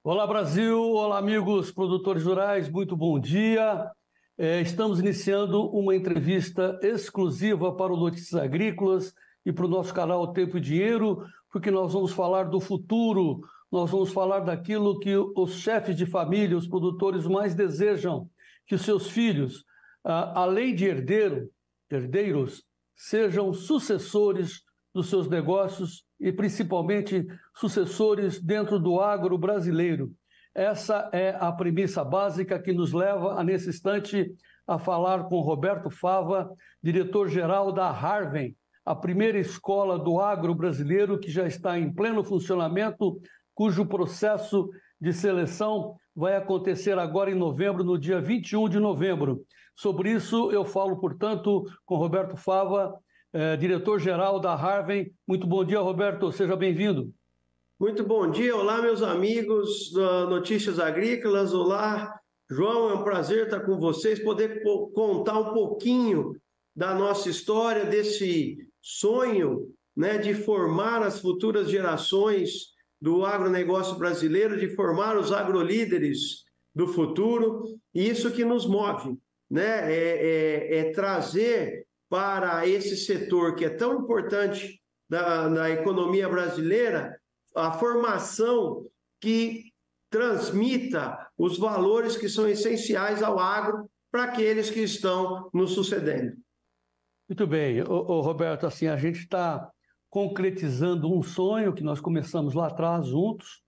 Olá, Brasil! Olá, amigos produtores rurais, muito bom dia. Estamos iniciando uma entrevista exclusiva para o Notícias Agrícolas e para o nosso canal Tempo e Dinheiro, porque nós vamos falar do futuro, nós vamos falar daquilo que os chefes de família, os produtores mais desejam, que os seus filhos, além de herdeiros, sejam sucessores dos seus negócios e principalmente sucessores dentro do agro brasileiro. Essa é a premissa básica que nos leva, nesse instante, a falar com Roberto Fava, diretor-geral da Harvem, a primeira escola do agro brasileiro que já está em pleno funcionamento, cujo processo de seleção vai acontecer agora em novembro, no dia 21 de novembro. Sobre isso, eu falo, portanto, com Roberto Fava, diretor-geral da Harvem. Muito bom dia, Roberto, seja bem-vindo. Muito bom dia, olá meus amigos da Notícias Agrícolas, olá João, é um prazer estar com vocês, poder contar um pouquinho da nossa história, desse sonho, né, de formar as futuras gerações do agronegócio brasileiro, de formar os agrolíderes do futuro, e isso que nos move, né, é trazer para esse setor que é tão importante da economia brasileira, a formação que transmita os valores que são essenciais ao agro para aqueles que estão nos sucedendo. Muito bem, Roberto, assim, a gente está concretizando um sonho que nós começamos lá atrás juntos,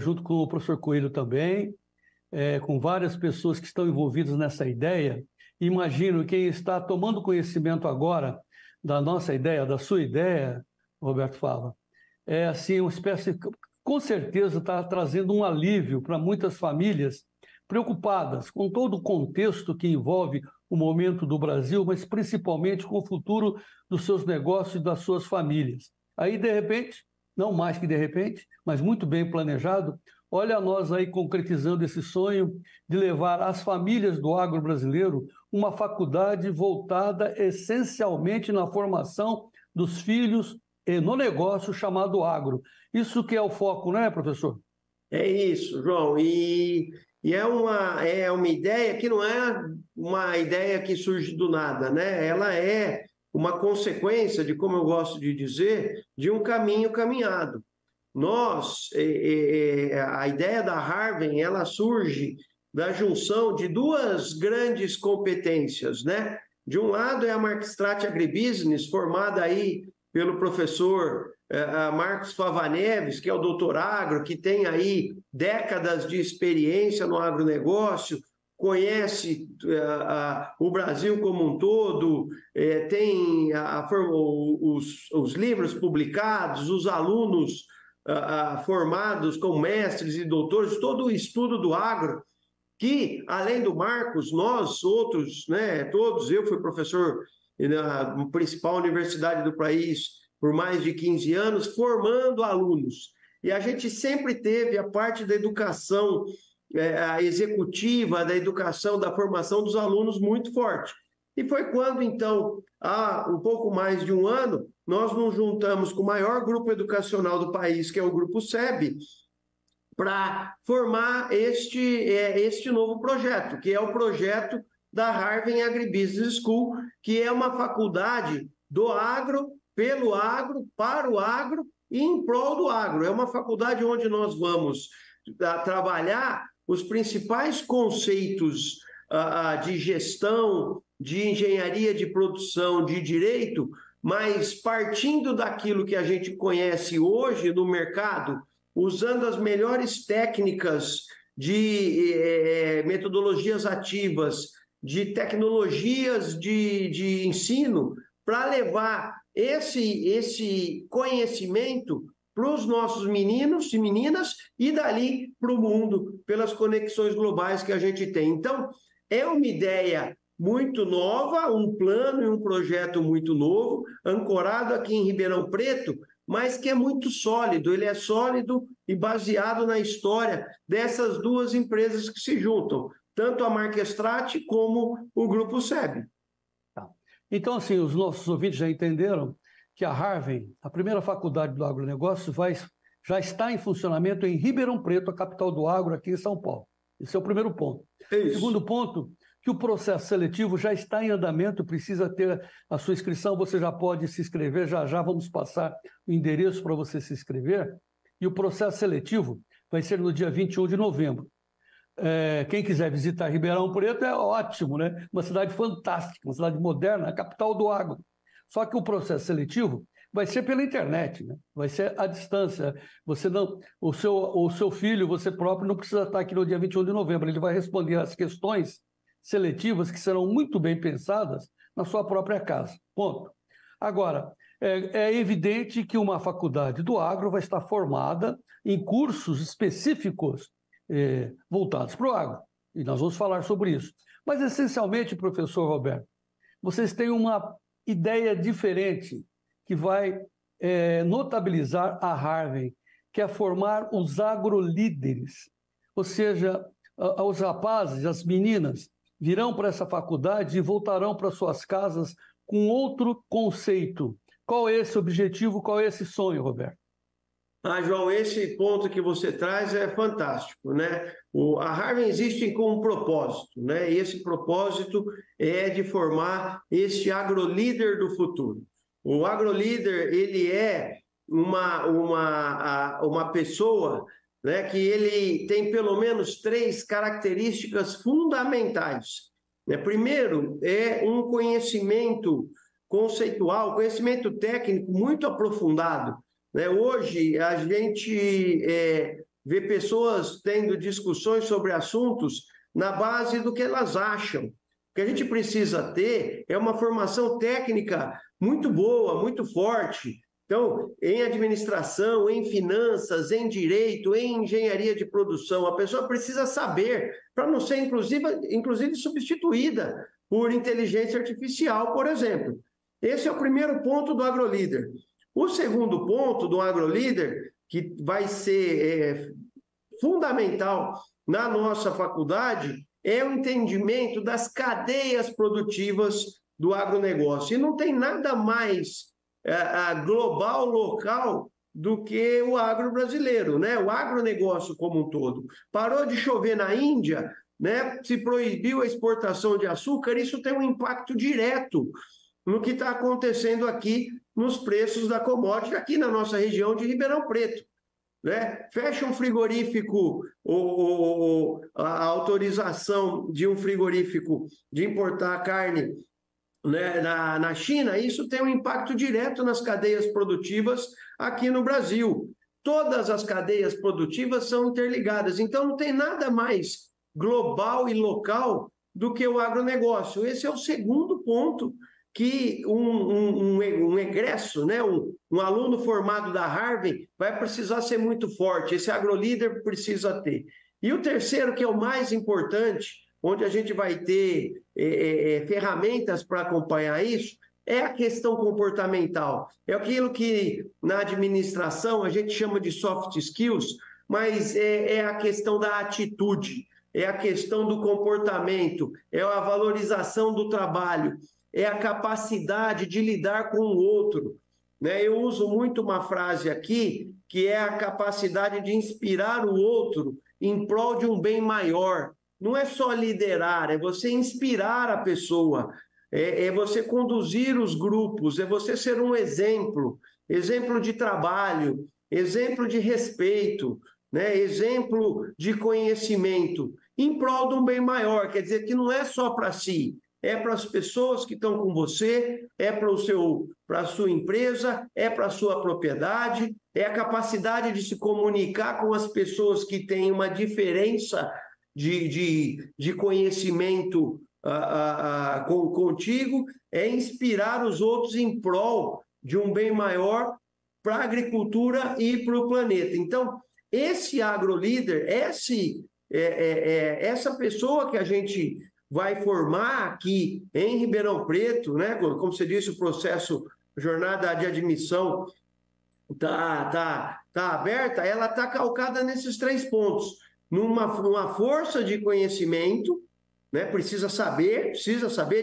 junto com o professor Coelho também, com várias pessoas que estão envolvidas nessa ideia. Imagino quem está tomando conhecimento agora da nossa ideia, da sua ideia, Roberto Fava, é assim uma espécie, com certeza está trazendo um alívio para muitas famílias preocupadas com todo o contexto que envolve o momento do Brasil, mas principalmente com o futuro dos seus negócios e das suas famílias. Aí, de repente, não mais que de repente, mas muito bem planejado, olha nós aí concretizando esse sonho de levar às famílias do agro brasileiro uma faculdade voltada essencialmente na formação dos filhos e no negócio chamado agro. Isso que é o foco, não é, professor? É isso, João. E é uma ideia que não é uma ideia que surge do nada, né? Ela é uma consequência de, como eu gosto de dizer, de um caminho caminhado. A ideia da Harvem, ela surge da junção de duas grandes competências, né? De um lado é a Marquestrat Agribusiness, formada aí pelo professor Marcos Fava Neves, que é o doutor agro, que tem aí décadas de experiência no agronegócio, conhece o Brasil como um todo, tem os livros publicados, os alunos formados como mestres e doutores, todo o estudo do agro, que, além do Marcos, nós outros, né, todos, eu fui professor na principal universidade do país por mais de 15 anos, formando alunos. E a gente sempre teve a parte da educação a executiva, da educação, da formação dos alunos muito forte. E foi quando, então, há um pouco mais de um ano, nós nos juntamos com o maior grupo educacional do país, que é o Grupo SEB, para formar este novo projeto, que é o projeto da Harvem Agribusiness School, que é uma faculdade do agro, pelo agro, para o agro e em prol do agro. É uma faculdade onde nós vamos trabalhar os principais conceitos de gestão, de engenharia de produção, de direito, mas partindo daquilo que a gente conhece hoje no mercado, usando as melhores técnicas de metodologias ativas, de tecnologias de ensino, para levar esse conhecimento para os nossos meninos e meninas e dali para o mundo, pelas conexões globais que a gente tem. Então, é uma ideia muito nova, um plano e um projeto muito novo, ancorado aqui em Ribeirão Preto, mas que é muito sólido. Ele é sólido e baseado na história dessas duas empresas que se juntam, tanto a Marquestrat como o Grupo SEB. Então, assim, os nossos ouvintes já entenderam que a Harvem, a primeira faculdade do agronegócio, vai já está em funcionamento em Ribeirão Preto, a capital do agro, aqui em São Paulo. Esse é o primeiro ponto. Segundo ponto, que o processo seletivo já está em andamento, precisa ter a sua inscrição, você já pode se inscrever, já vamos passar o endereço para você se inscrever, e o processo seletivo vai ser no dia 21 de novembro. Quem quiser visitar Ribeirão Preto é ótimo, né? Uma cidade fantástica, uma cidade moderna, a capital do agro. Só que o processo seletivo vai ser pela internet, né? Vai ser à distância. Você não, o seu filho, você próprio, não precisa estar aqui no dia 21 de novembro. Ele vai responder às questões seletivas que serão muito bem pensadas na sua própria casa. Ponto. Agora, é evidente que uma faculdade do agro vai estar formada em cursos específicos voltados para o agro. E nós vamos falar sobre isso. Mas, essencialmente, professor Roberto, vocês têm uma ideia diferente que vai notabilizar a Harvey, que é formar os agrolíderes. Ou seja, os rapazes, as meninas, virão para essa faculdade e voltarão para suas casas com outro conceito. Qual é esse objetivo, qual é esse sonho, Roberto? João, esse ponto que você traz é fantástico, né? A Harvey existe com um propósito, né? E esse propósito é de formar este agrolíder do futuro. O agrolíder, ele é uma pessoa, né, que ele tem pelo menos 3 características fundamentais. Primeiro, é um conhecimento conceitual, conhecimento técnico muito aprofundado. Hoje, a gente vê pessoas tendo discussões sobre assuntos na base do que elas acham. O que a gente precisa ter é uma formação técnica muito boa, muito forte. Então, em administração, em finanças, em direito, em engenharia de produção, a pessoa precisa saber para não ser, inclusive, substituída por inteligência artificial, por exemplo. Esse é o primeiro ponto do agrolíder. O segundo ponto do agrolíder, que vai ser fundamental na nossa faculdade, é o entendimento das cadeias produtivas do agronegócio. E não tem nada mais global, local, do que o agro brasileiro, né? O agronegócio como um todo. Parou de chover na Índia, né? Se proibiu a exportação de açúcar, isso tem um impacto direto no que está acontecendo aqui nos preços da commodity, aqui na nossa região de Ribeirão Preto. Né? Fecha um frigorífico, a autorização de um frigorífico de importar carne, né, na China, isso tem um impacto direto nas cadeias produtivas aqui no Brasil. Todas as cadeias produtivas são interligadas, então não tem nada mais global e local do que o agronegócio. Esse é o segundo ponto que um egresso, né, um aluno formado da Harvey vai precisar ser muito forte, esse agrolíder precisa ter. E o terceiro, que é o mais importante, onde a gente vai ter ferramentas para acompanhar isso, é a questão comportamental. É aquilo que na administração a gente chama de soft skills, mas é a questão da atitude, é a questão do comportamento, é a valorização do trabalho, é a capacidade de lidar com o outro. Né? Eu uso muito uma frase aqui, que é a capacidade de inspirar o outro em prol de um bem maior. Não é só liderar, é você inspirar a pessoa, é você conduzir os grupos, é você ser um exemplo, exemplo de trabalho, exemplo de respeito, né? Exemplo de conhecimento, em prol de um bem maior. Quer dizer que não é só para si, é para as pessoas que estão com você, é para a sua empresa, é para a sua propriedade, é a capacidade de se comunicar com as pessoas que têm uma diferença de conhecimento contigo, é inspirar os outros em prol de um bem maior para a agricultura e para o planeta. Então, esse agrolíder, essa pessoa que a gente vai formar aqui em Ribeirão Preto, né? Como você disse, o processo, jornada de admissão tá aberta, ela está calcada nesses 3 pontos. Numa força de conhecimento, né? Precisa saber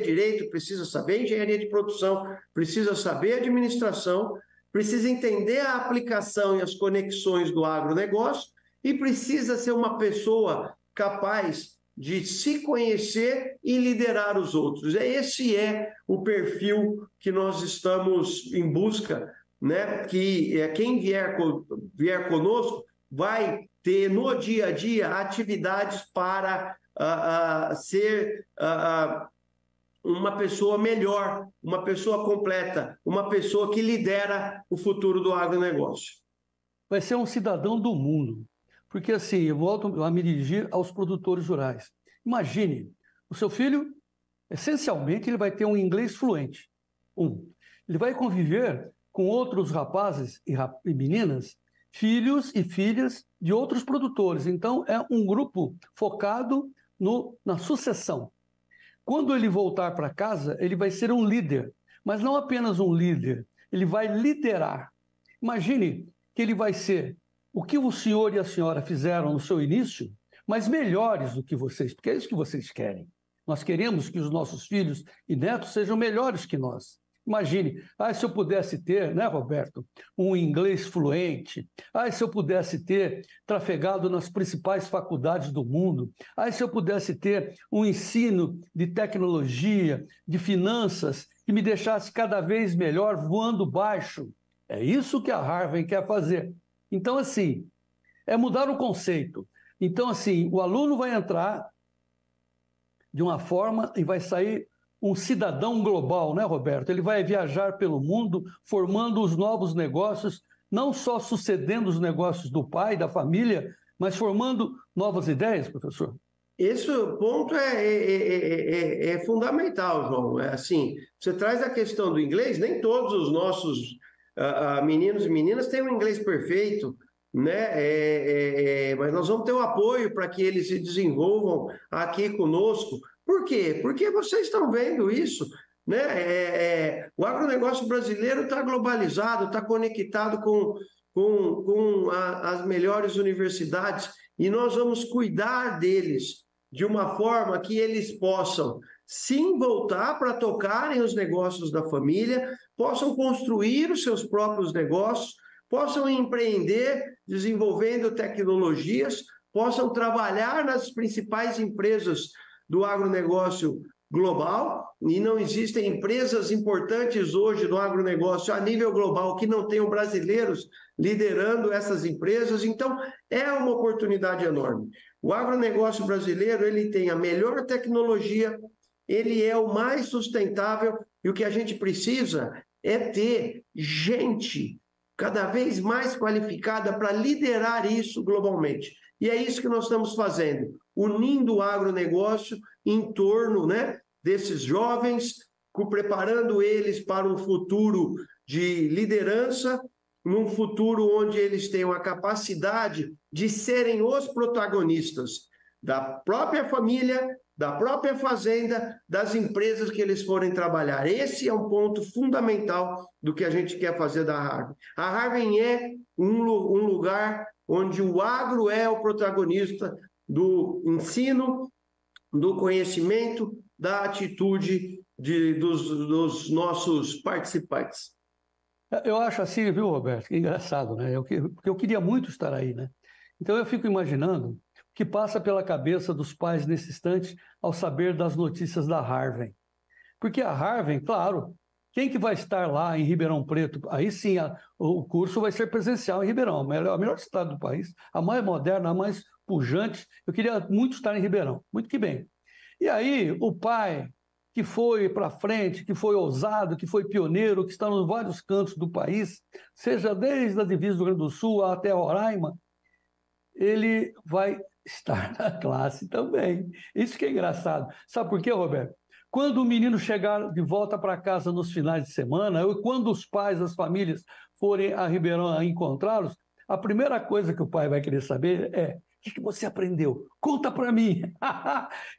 direito, precisa saber engenharia de produção, precisa saber administração, precisa entender a aplicação e as conexões do agronegócio e precisa ser uma pessoa capaz de se conhecer e liderar os outros. Esse é o perfil que nós estamos em busca, né? Que quem vier conosco vai ter no dia a dia atividades para ser uma pessoa melhor, uma pessoa completa, uma pessoa que lidera o futuro do agronegócio. Vai ser um cidadão do mundo. Porque assim, eu volto a me dirigir aos produtores rurais. Imagine, o seu filho, essencialmente, ele vai ter um inglês fluente. Ele vai conviver com outros rapazes e meninas, filhos e filhas de outros produtores. Então, é um grupo focado na sucessão. Quando ele voltar para casa, ele vai ser um líder, mas não apenas um líder, ele vai liderar. Imagine que ele vai ser o que o senhor e a senhora fizeram no seu início, mas melhores do que vocês, porque é isso que vocês querem. Nós queremos que os nossos filhos e netos sejam melhores que nós. Imagine, se eu pudesse ter, né, Roberto, um inglês fluente, se eu pudesse ter trafegado nas principais faculdades do mundo, se eu pudesse ter um ensino de tecnologia, de finanças, que me deixasse cada vez melhor voando baixo. É isso que a Harvard quer fazer. Então, assim, é mudar o conceito. Então, assim, o aluno vai entrar de uma forma e vai sair um cidadão global, né, Roberto? Ele vai viajar pelo mundo, formando os novos negócios, não só sucedendo os negócios do pai, da família, mas formando novas ideias, professor. Esse ponto é fundamental, João. É assim, você traz a questão do inglês, nem todos os nossos meninos e meninas têm um inglês perfeito, né? Mas nós vamos ter o apoio para que eles se desenvolvam aqui conosco. Por quê? Porque vocês estão vendo isso, né? O agronegócio brasileiro está globalizado, está conectado com as melhores universidades e nós vamos cuidar deles de uma forma que eles possam sim voltar para tocarem os negócios da família, possam construir os seus próprios negócios, possam empreender desenvolvendo tecnologias, possam trabalhar nas principais empresas do agronegócio global, e não existem empresas importantes hoje do agronegócio a nível global que não tenham brasileiros liderando essas empresas, então é uma oportunidade enorme. O agronegócio brasileiro, ele tem a melhor tecnologia, ele é o mais sustentável, e o que a gente precisa é ter gente cada vez mais qualificada para liderar isso globalmente. E é isso que nós estamos fazendo, unindo o agronegócio em torno, né, desses jovens, preparando eles para um futuro de liderança, num futuro onde eles tenham a capacidade de serem os protagonistas da própria família, da própria fazenda, das empresas que eles forem trabalhar. Esse é um ponto fundamental do que a gente quer fazer da Harvard. A Harvard é um lugar onde o agro é o protagonista do ensino, do conhecimento, da atitude dos nossos participantes. Eu acho assim, viu, Roberto? Que engraçado, né? Porque eu queria muito estar aí, né? Então eu fico imaginando o que passa pela cabeça dos pais nesse instante ao saber das notícias da Harvard. Porque a Harvard, claro, quem que vai estar lá em Ribeirão Preto? Aí sim, o curso vai ser presencial em Ribeirão, a melhor cidade do país, a mais moderna, a mais pujante. Eu queria muito estar em Ribeirão, muito que bem. E aí o pai que foi para frente, que foi ousado, que foi pioneiro, que está nos vários cantos do país, seja desde a divisa do Rio Grande do Sul até Roraima, ele vai estar na classe também. Isso que é engraçado. Sabe por quê, Roberto? Quando o menino chegar de volta para casa nos finais de semana, ou quando os pais, as famílias forem a Ribeirão a encontrá-los, a primeira coisa que o pai vai querer saber é: o que você aprendeu? Conta para mim.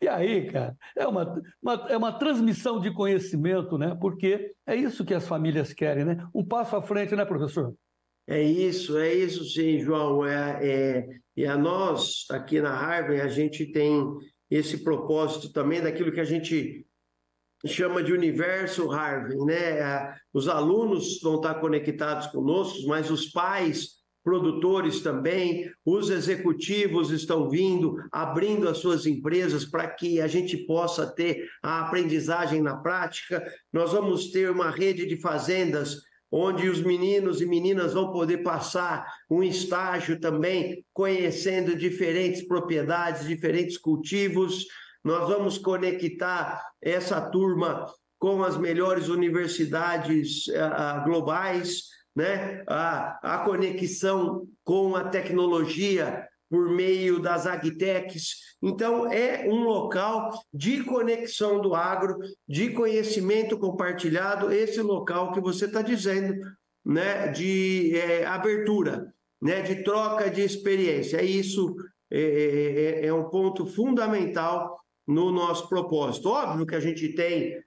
E aí, cara, é uma transmissão de conhecimento, né? Porque é isso que as famílias querem, né? Um passo à frente, né, professor? É isso sim, João. E a nós, aqui na Harvard, a gente tem esse propósito também daquilo que a gente chama de universo Harvey, né? Os alunos vão estar conectados conosco, mas os pais, produtores também, os executivos estão vindo, abrindo as suas empresas para que a gente possa ter a aprendizagem na prática. Nós vamos ter uma rede de fazendas onde os meninos e meninas vão poder passar um estágio também, conhecendo diferentes propriedades, diferentes cultivos. Nós vamos conectar essa turma com as melhores universidades globais, né? A conexão com a tecnologia por meio das agtechs. Então, é um local de conexão do agro, de conhecimento compartilhado, esse local que você está dizendo, né? De abertura, né? De troca de experiência. Isso é um ponto fundamental no nosso propósito. Óbvio que a gente tem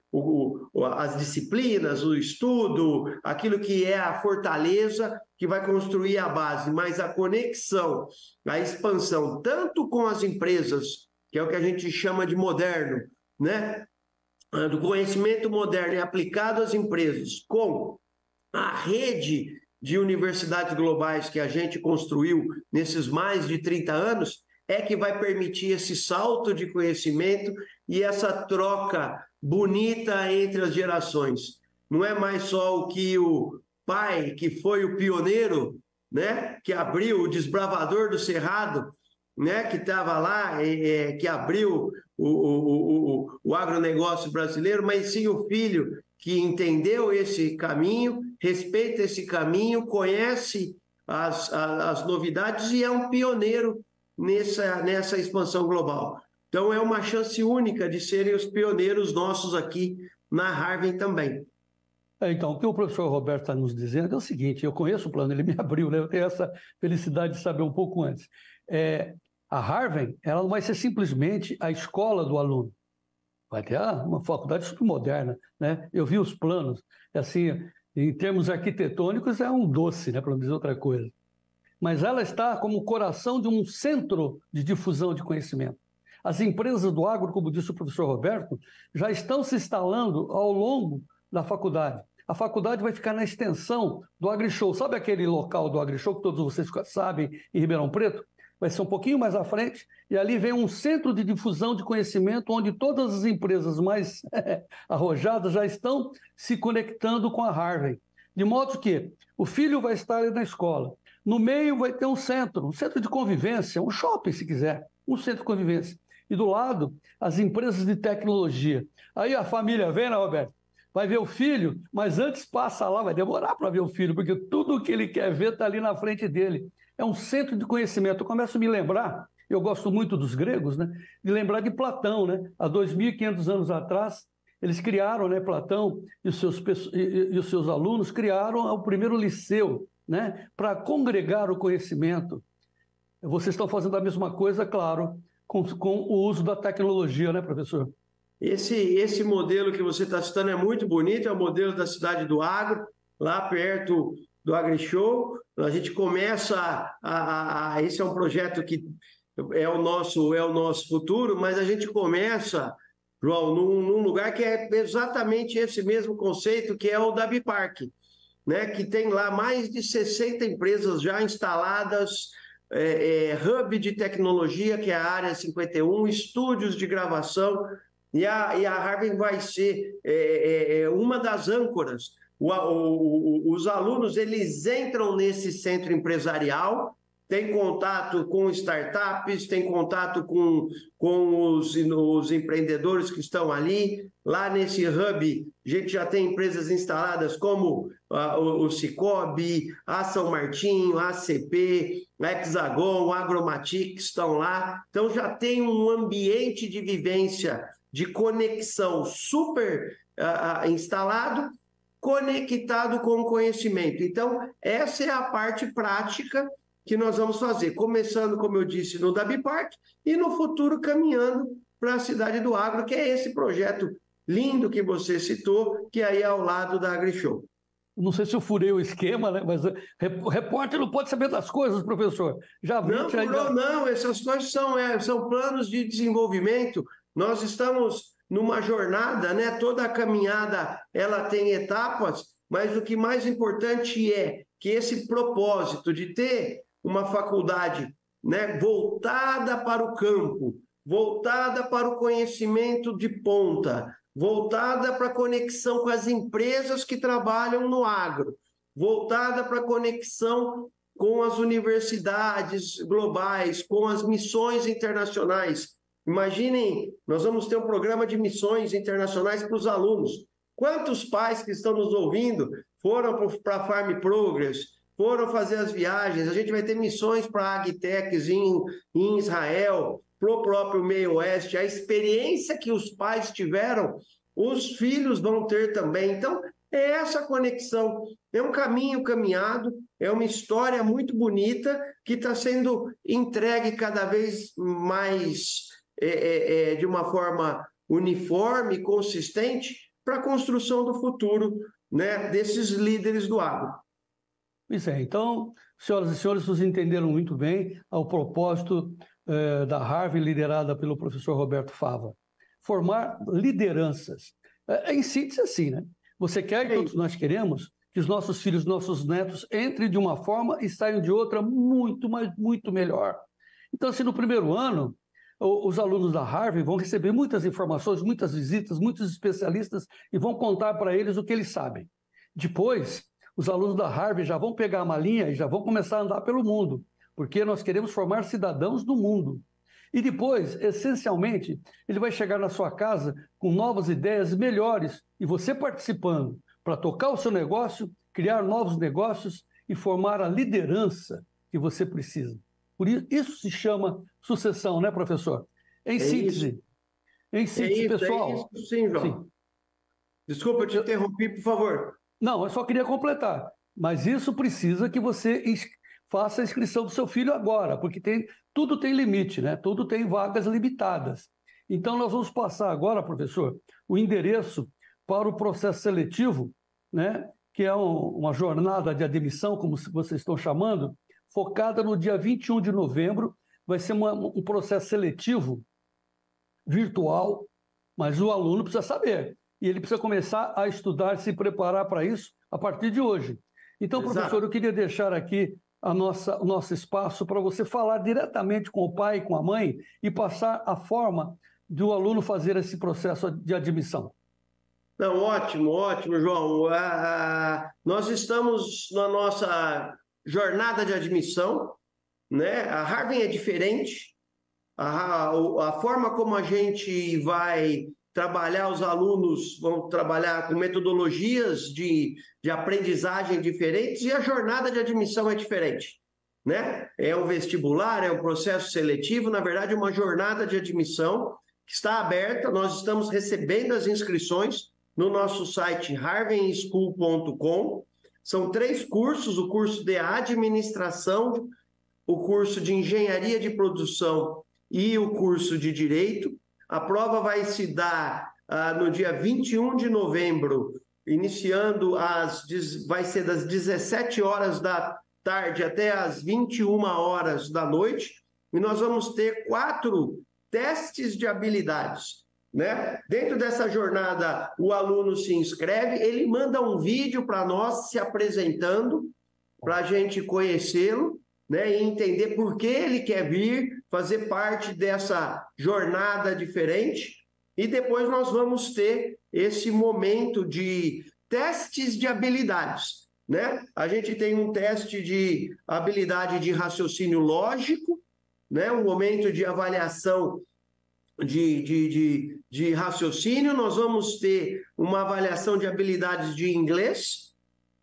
as disciplinas, o estudo, aquilo que é a fortaleza que vai construir a base, mas a conexão, a expansão, tanto com as empresas, que é o que a gente chama de moderno, né? Do conhecimento moderno e aplicado às empresas, com a rede de universidades globais que a gente construiu nesses mais de 30 anos, é que vai permitir esse salto de conhecimento e essa troca bonita entre as gerações. Não é mais só o que o pai, que foi o pioneiro, né, que abriu o desbravador do Cerrado, né, que estava lá, que abriu o agronegócio brasileiro, mas sim o filho que entendeu esse caminho, respeita esse caminho, conhece as novidades e é um pioneiro nessa expansão global. Então, é uma chance única de serem os pioneiros nossos aqui na Harvard também. Então, o que o professor Roberto está nos dizendo é o seguinte, eu conheço o plano, ele me abriu, né? Eu tenho essa felicidade de saber um pouco antes. A Harvard, ela não vai ser simplesmente a escola do aluno, vai ter uma faculdade super moderna, né? Eu vi os planos, assim, em termos arquitetônicos é um doce, né? Para não dizer outra coisa. Mas ela está como o coração de um centro de difusão de conhecimento. As empresas do agro, como disse o professor Roberto, já estão se instalando ao longo da faculdade. A faculdade vai ficar na extensão do AgriShow. Sabe aquele local do AgriShow que todos vocês sabem, em Ribeirão Preto? Vai ser um pouquinho mais à frente, e ali vem um centro de difusão de conhecimento, onde todas as empresas mais arrojadas já estão se conectando com a Harvard. De modo que o filho vai estar ali na escola. No meio vai ter um centro de convivência, um shopping, se quiser, um centro de convivência. E do lado, as empresas de tecnologia. Aí a família vem, né, Roberto? Vai ver o filho, mas antes passa lá, vai demorar para ver o filho, porque tudo o que ele quer ver está ali na frente dele. É um centro de conhecimento. Eu começo a me lembrar, eu gosto muito dos gregos, né? De lembrar de Platão, né? Há 2.500 anos atrás, eles criaram, né, Platão e os seus alunos criaram o primeiro liceu, né, para congregar o conhecimento. Vocês estão fazendo a mesma coisa, claro, com o uso da tecnologia, né, professor? Esse modelo que você está citando é muito bonito, é o modelo da Cidade do Agro, lá perto do AgriShow. A gente começa esse é um projeto que é o nosso futuro, mas a gente começa, João, num lugar que é exatamente esse mesmo conceito, que é o da Bipark, né, que tem lá mais de 60 empresas já instaladas, hub de tecnologia, que é a Área 51, estúdios de gravação, e a Harvard vai ser uma das âncoras. Os alunos, eles entram nesse centro empresarial, têm contato com startups, têm contato com os empreendedores que estão ali. Lá nesse hub, a gente já tem empresas instaladas como o Cicobi, a São Martinho, a ACP, a Hexagon, a Agromatic estão lá. Então, já tem um ambiente de vivência, de conexão super instalado, conectado com o conhecimento. Então, essa é a parte prática que nós vamos fazer, começando, como eu disse, no Dabipark e no futuro caminhando para a Cidade do Agro, que é esse projeto lindo que você citou, que aí é ao lado da AgriShow. Não sei se eu furei o esquema, né? Mas o repórter não pode saber das coisas, professor. Não, essas coisas são planos de desenvolvimento. Nós estamos numa jornada, né? Toda a caminhada ela tem etapas, mas o que mais importante é que esse propósito de ter uma faculdade, né, voltada para o campo, voltada para o conhecimento de ponta, voltada para a conexão com as empresas que trabalham no agro, voltada para a conexão com as universidades globais, com as missões internacionais. Imaginem, nós vamos ter um programa de missões internacionais para os alunos. Quantos pais que estão nos ouvindo foram para a Farm Progress, foram fazer as viagens? A gente vai ter missões para a Agtechs em Israel, para o próprio Meio Oeste. A experiência que os pais tiveram, os filhos vão ter também. Então, é essa conexão. É um caminho caminhado, é uma história muito bonita que está sendo entregue cada vez mais de uma forma uniforme, consistente, para a construção do futuro, né, desses líderes do agro. Isso é. Então, senhoras e senhores, vocês entenderam muito bem ao propósito da Harvard, liderada pelo professor Roberto Fava. Formar lideranças. Em síntese, assim, né? Você quer, e todos nós queremos, que os nossos filhos, nossos netos entrem de uma forma e saiam de outra muito, mas muito melhor. Então, assim, no primeiro ano, os alunos da Harvard vão receber muitas informações, muitas visitas, muitos especialistas e vão contar para eles o que eles sabem. Depois, os alunos da Harvard já vão pegar a malinha e já vão começar a andar pelo mundo, porque nós queremos formar cidadãos do mundo. E depois, essencialmente, ele vai chegar na sua casa com novas ideias melhores e você participando para tocar o seu negócio, criar novos negócios e formar a liderança que você precisa. Por isso se chama sucessão, né, professor? Em síntese. Em síntese, pessoal. É isso, sim, João. Sim. Desculpa, eu te interrompi, por favor. Não, eu só queria completar. Mas isso precisa que você faça a inscrição do seu filho agora, porque tudo tem limite, né? Tudo tem vagas limitadas. Então, nós vamos passar agora, professor, o endereço para o processo seletivo, né? Que é uma jornada de admissão, como vocês estão chamando, focada no dia 21 de novembro. Vai ser um processo seletivo virtual, mas o aluno precisa saber. E ele precisa começar a estudar, se preparar para isso a partir de hoje. Então, exato, professor, eu queria deixar aqui o nosso espaço para você falar diretamente com o pai e com a mãe e passar a forma do aluno fazer esse processo de admissão. Não, ótimo, ótimo, João. Nós estamos na nossa jornada de admissão, né? A Harvard é diferente. A forma como a gente vai trabalhar, os alunos vão trabalhar com metodologias de aprendizagem diferentes e a jornada de admissão é diferente, né? É um vestibular, é um processo seletivo, na verdade, uma jornada de admissão que está aberta. Nós estamos recebendo as inscrições no nosso site harvardschool.com. São 3 cursos: o curso de administração, o curso de engenharia de produção e o curso de direito. A prova vai se dar no dia 21 de novembro, iniciando vai ser das 17 horas da tarde até as 21 horas da noite, e nós vamos ter 4 testes de habilidades, né? Dentro dessa jornada, o aluno se inscreve, ele manda um vídeo para nós se apresentando, para a gente conhecê-lo, né, e entender por que ele quer vir fazer parte dessa jornada diferente. E depois nós vamos ter esse momento de testes de habilidades, né? A gente tem um teste de habilidade de raciocínio lógico, né? Um momento de avaliação de raciocínio. Nós vamos ter uma avaliação de habilidades de inglês,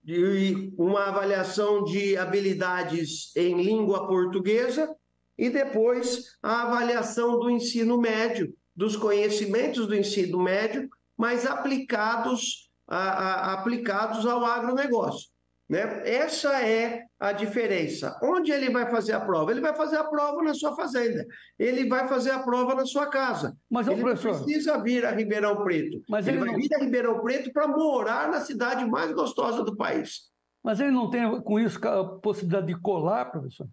e uma avaliação de habilidades em língua portuguesa, e depois a avaliação do ensino médio, dos conhecimentos do ensino médio, mas aplicados ao agronegócio, né? Essa é a diferença. Onde ele vai fazer a prova? Ele vai fazer a prova na sua fazenda, ele vai fazer a prova na sua casa. Mas ele não precisa vir a Ribeirão Preto. Mas ele vai vir a Ribeirão Preto para morar na cidade mais gostosa do país. Mas ele não tem com isso a possibilidade de colar, professor?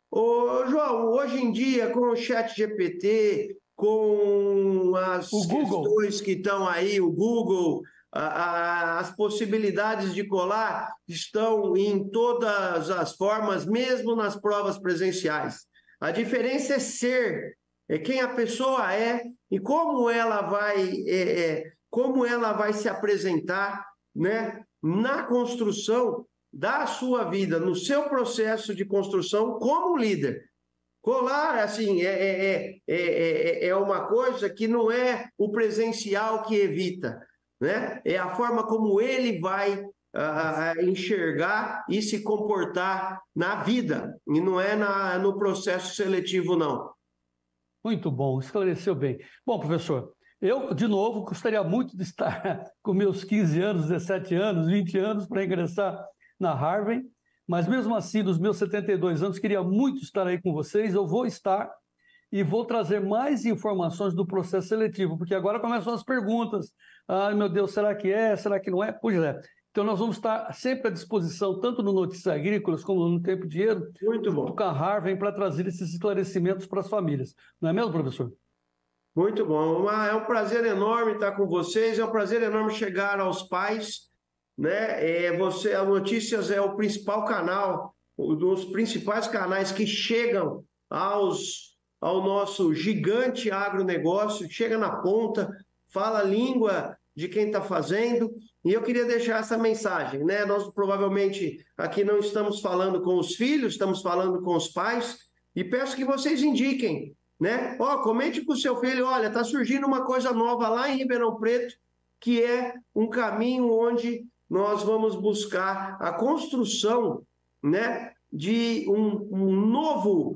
Ô, João, hoje em dia, com o ChatGPT, com as Google. questões que estão aí, o Google, as possibilidades de colar estão em todas as formas, mesmo nas provas presenciais. A diferença é ser, é quem a pessoa é e como ela vai se apresentar, né, na construção da sua vida, no seu processo de construção como líder. Colar, assim, é uma coisa que não é o presencial que evita, né? É a forma como ele vai enxergar e se comportar na vida, e não é no processo seletivo, não. Muito bom, esclareceu bem. Bom, professor, eu, de novo, gostaria muito de estar com meus 15 anos, 17 anos, 20 anos para ingressar na Harvard, mas mesmo assim, dos meus 72 anos, queria muito estar aí com vocês. Eu vou estar e vou trazer mais informações do processo seletivo, porque agora começam as perguntas. Ai, meu Deus, será que é? Será que não é? Pois é. Então, nós vamos estar sempre à disposição, tanto no Notícias Agrícolas como no Tempo e Dinheiro, Muito bom. junto com a Harvard, para trazer esses esclarecimentos para as famílias. Não é mesmo, professor? Muito bom. É um prazer enorme estar com vocês, é um prazer enorme chegar aos pais, né? A Notícias é o principal canal, um dos principais canais que chegam ao nosso gigante agronegócio, chega na ponta, fala a língua de quem está fazendo, e eu queria deixar essa mensagem, né? Nós provavelmente aqui não estamos falando com os filhos, estamos falando com os pais, e peço que vocês indiquem, né? Comente com o seu filho, olha, está surgindo uma coisa nova lá em Ribeirão Preto, que é um caminho onde nós vamos buscar a construção, né, de um novo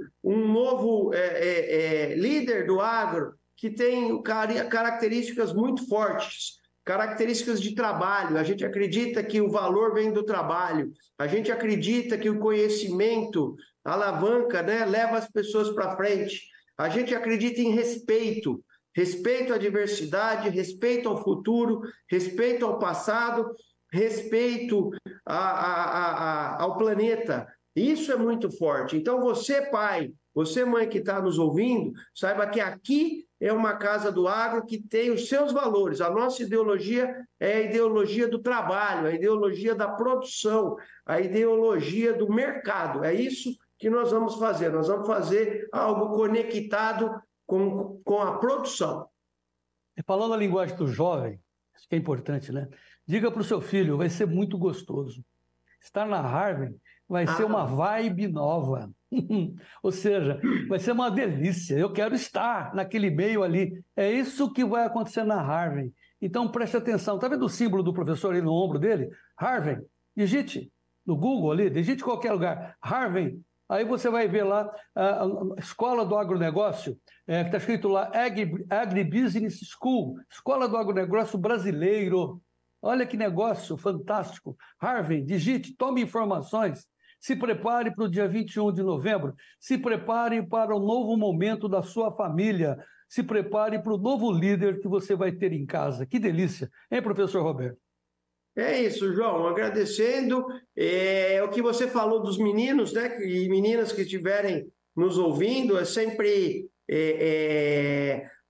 líder do agro que tem características muito fortes, características de trabalho. A gente acredita que o valor vem do trabalho, a gente acredita que o conhecimento alavanca, né, leva as pessoas para frente. A gente acredita em respeito, respeito à diversidade, respeito ao futuro, respeito ao passado, respeito ao planeta. Isso é muito forte. Então, você, pai, você, mãe que está nos ouvindo, saiba que aqui é uma casa do agro que tem os seus valores. A nossa ideologia é a ideologia do trabalho, a ideologia da produção, a ideologia do mercado. É isso que nós vamos fazer. Nós vamos fazer algo conectado com a produção. Falando a linguagem do jovem, isso que é importante, né? Diga para o seu filho, vai ser muito gostoso. Estar na Harvard vai ser uma vibe nova. Ou seja, vai ser uma delícia. Eu quero estar naquele meio ali. É isso que vai acontecer na Harvard. Então, preste atenção. Está vendo o símbolo do professor aí no ombro dele? Harvard. Digite no Google ali, digite em qualquer lugar. Harvard. Aí você vai ver lá a Escola do Agronegócio, que está escrito lá Agribusiness School, Escola do Agronegócio Brasileiro. Olha que negócio fantástico. Harvard, digite, tome informações. Se prepare para o dia 21 de novembro. Se prepare para o novo momento da sua família. Se prepare para o novo líder que você vai ter em casa. Que delícia. Hein, professor Roberto? É isso, João. Agradecendo. O que você falou dos meninos, né, e meninas que estiverem nos ouvindo, é sempre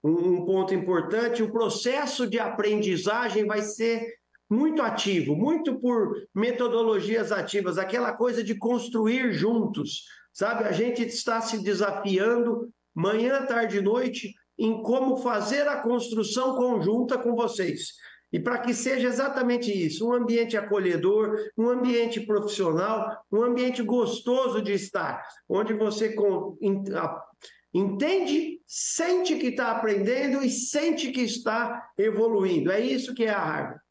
um ponto importante. O processo de aprendizagem vai ser muito ativo, muito por metodologias ativas, aquela coisa de construir juntos, sabe? A gente está se desafiando manhã, tarde e noite em como fazer a construção conjunta com vocês. E para que seja exatamente isso, um ambiente acolhedor, um ambiente profissional, um ambiente gostoso de estar, onde você entende, sente que está aprendendo e sente que está evoluindo. É isso que é a Harvard.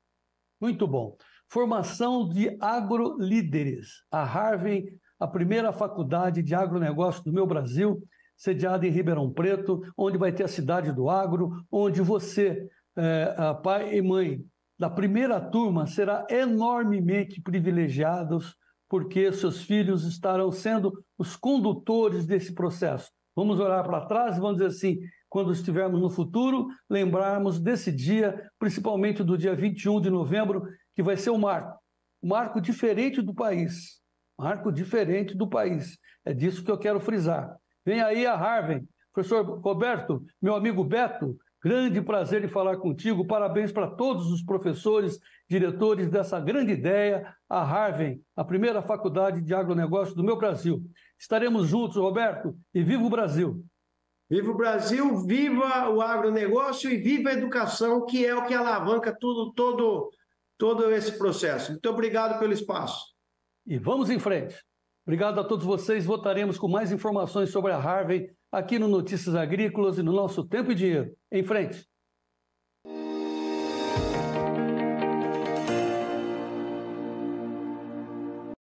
Muito bom. Formação de agrolíderes. A Harvard, a primeira faculdade de agronegócio do meu Brasil, sediada em Ribeirão Preto, onde vai ter a cidade do agro, onde você, pai e mãe da primeira turma, será enormemente privilegiados, porque seus filhos estarão sendo os condutores desse processo. Vamos olhar para trás e vamos dizer assim, quando estivermos no futuro, lembrarmos desse dia, principalmente do dia 21 de novembro, que vai ser um marco diferente do país. Marco diferente do país. É disso que eu quero frisar. Vem aí a Harvard, Professor Roberto, meu amigo Beto, grande prazer em falar contigo. Parabéns para todos os professores, diretores dessa grande ideia, a Harvard, a primeira faculdade de agronegócio do meu Brasil. Estaremos juntos, Roberto, e viva o Brasil! Viva o Brasil, viva o agronegócio e viva a educação, que é o que alavanca todo esse processo. Muito obrigado pelo espaço. E vamos em frente. Obrigado a todos vocês. Voltaremos com mais informações sobre a Harvard aqui no Notícias Agrícolas e no nosso Tempo e Dinheiro. Em frente.